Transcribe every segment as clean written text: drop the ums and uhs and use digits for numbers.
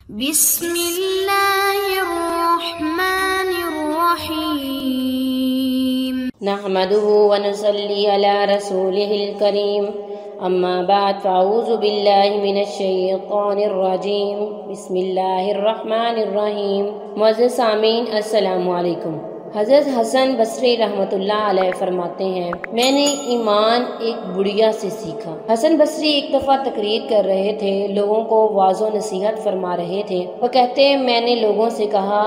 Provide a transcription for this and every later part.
بسم اللہ الرحمن الرحیم نحمده ونصلي على رسوله الكريم اما بعد فاعوذ باللہ من الشیطان الرجیم بسم اللہ الرحمن الرحیم۔ معزز سامعین السلام علیکم۔ حضرت حسن بصری رحمۃ اللہ علیہ فرماتے ہیں، میں نے ایمان ایک بڑھیا سے سیکھا۔ حسن بصری ایک دفعہ تقریر کر رہے تھے، لوگوں کو واعظ و نصیحت فرما رہے تھے۔ وہ کہتے ہیں، میں نے لوگوں سے کہا،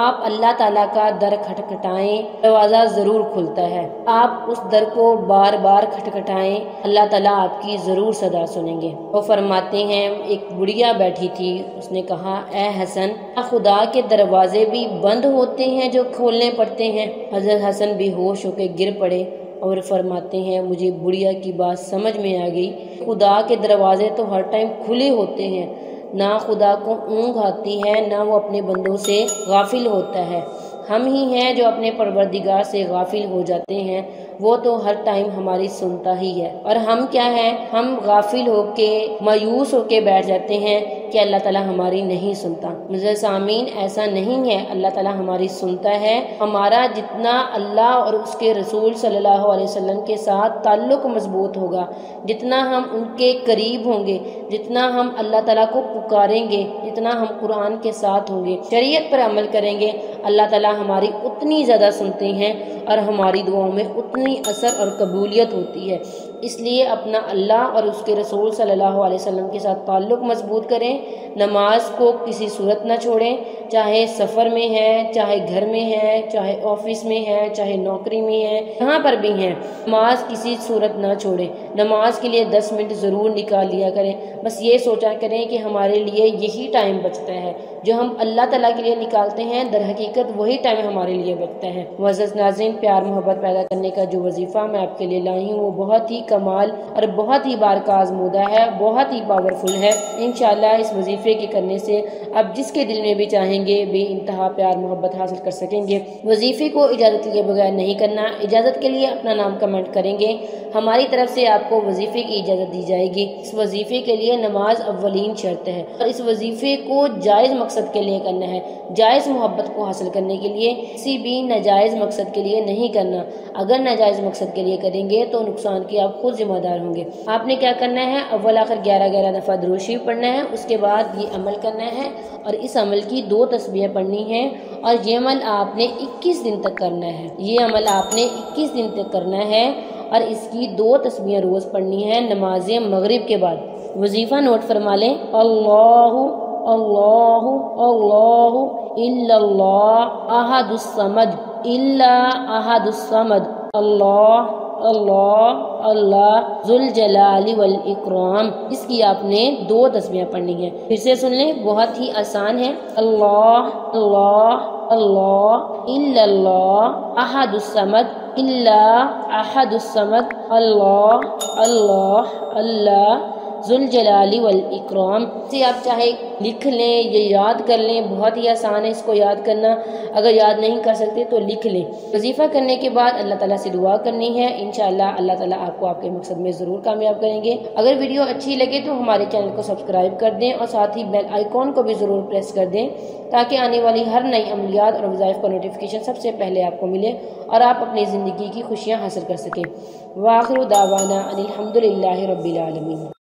آپ اللہ تعالیٰ کا در کھٹکھٹائیں، دروازہ ضرور کھلتا ہے۔ آپ اس در کو بار بار کھٹکھٹائیں، اللہ تعالیٰ آپ کی ضرور صدا سنیں گے۔ وہ فرماتے ہیں، ایک بڑھیا بیٹھی تھی، اس نے کہا، اے حسن، خدا کے دروازے بھی بند ہوتے ہیں جو کھولنے پڑتے ہیں؟ حضرت حسن بے ہوش ہو کے گر پڑے اور فرماتے ہیں، مجھے بڑھیا کی بات سمجھ میں آ گئی، خدا کے دروازے تو ہر ٹائم کھلے ہوتے ہیں، نہ خدا کو اونگ آتی ہے، نہ وہ اپنے بندوں سے غافل ہوتا ہے۔ ہم ہی ہیں جو اپنے پروردگار سے غافل ہو جاتے ہیں، وہ تو ہر ٹائم ہماری سنتا ہی ہے، اور ہم کیا ہیں، ہم غافل ہو کے مایوس ہو کے بیٹھ جاتے ہیں کہ اللہ تعالیٰ ہماری نہیں سنتا۔ معزز سامعین، ایسا نہیں ہے، اللہ تعالیٰ ہماری سنتا ہے۔ ہمارا جتنا اللہ اور اس کے رسول صلی اللہ علیہ وسلم کے ساتھ تعلق مضبوط ہوگا، جتنا ہم ان کے قریب ہوں گے، جتنا ہم اللہ تعالیٰ کو پکاریں گے، جتنا ہم قرآن کے ساتھ ہوں گے، شریعت پر عمل کریں گے، اللہ تعالیٰ ہماری اتنی زیادہ سنتے ہیں اور ہماری دعاؤں میں اتنی اثر اور قبولیت ہوتی ہے۔ اس لیے اپنا اللہ اور اس کے رسول صلی اللہ علیہ وسلم کے ساتھ تعلق مضبوط کریں، نماز کو کسی صورت نہ چھوڑیں، چاہے سفر میں ہے، چاہے گھر میں ہے، چاہے آفس میں ہے، چاہے نوکری میں ہے، جہاں پر بھی ہیں، نماز کسی صورت نہ چھوڑیں۔ نماز کے لیے 10 منٹ ضرور نکال لیا کریں، بس یہ سوچا کریں کہ ہمارے لیے یہی ٹائم بچتا ہے، جو ہم اللہ تعالیٰ کے لیے نکالتے ہیں، در حقیقت وہی ٹائم ہمارے لیے بچتا ہے۔ معزز ناظرین، پیار محبت پیدا کرنے کا جو وظیفہ میں آپ کے لیے لائی ہوں، وہ بہت ہی کمال اور بہت ہی بارکہ آزمودہ ہے، بہت ہی پاورفل ہے۔ انشاءاللہ اس وظیفے کے کرنے سے آپ جس کے دل میں بھی چاہیں گے بے انتہا پیار محبت حاصل کر سکیں گے۔ وظیفے کو اجازت لیے بغیر نہیں کرنا، اجازت کے لیے اپنا نام کمنٹ کریں گے، ہماری طرف سے آپ کو وظیفے کی اجازت دی جائے گی۔ اس وظیفے کے لیے نماز اولین شرط ہے، اور اس وظیفے کو جائز مقصد کے لیے کرنا ہے، جائز محبت کو حاصل کرنے کے لیے، کسی بھی ناجائز مقصد کے لیے نہیں کرنا۔ اگر ناجائز مقصد کے لیے کریں گے تو نقصان کی آپ خود ذمہ دار ہوں گے۔ آپ نے کیا کرنا ہے، اول آخر 11 دفعہ درود شریف پڑھنا ہے، اس کے بعد یہ عمل کرنا ہے، اور اس عمل کی 2 تسبیحیں پڑھنی ہیں، اور یہ عمل آپ نے 21 دن تک کرنا ہے۔ یہ عمل آپ نے 21 دن تک کرنا ہے، اور اس کی 2 تسبیحیں روز پڑھنی ہیں نماز مغرب کے بعد۔ وظیفہ نوٹ فرما لیں، اللہ اللہ اللہ الا اللہ احد الصمد الا احد الصمد، اللہ اللہ اللہ ذو الجلال والاکرام۔ اس کی آپ نے 2 تسبیحیں پڑھنی ہیں۔ پھر سے سن لیں، بہت ہی آسان ہے، اللہ اللہ اللہ الا اللہ احد الصمد الا احد الصمد، اللہ اللہ اللہ ذو الجلال والاکرام۔ سے آپ چاہے لکھ لیں یا یاد کر لیں، بہت ہی آسان ہے اس کو یاد کرنا، اگر یاد نہیں کر سکتے تو لکھ لیں۔ وظیفہ کرنے کے بعد اللہ تعالیٰ سے دعا کرنی ہے، انشاءاللہ اللہ تعالیٰ آپ کو آپ کے مقصد میں ضرور کامیاب کریں گے۔ اگر ویڈیو اچھی لگے تو ہمارے چینل کو سبسکرائب کر دیں، اور ساتھ ہی بیل آئیکن کو بھی ضرور پریس کر دیں، تاکہ آنے والی ہر نئی عملیات اور وظائف کا نوٹیفیکیشن سب سے پہلے آپ کو ملے اور آپ اپنی زندگی کی خوشیاں حاصل کر سکیں۔ وآخر دعوانا ان الحمد للہ رب العالمین۔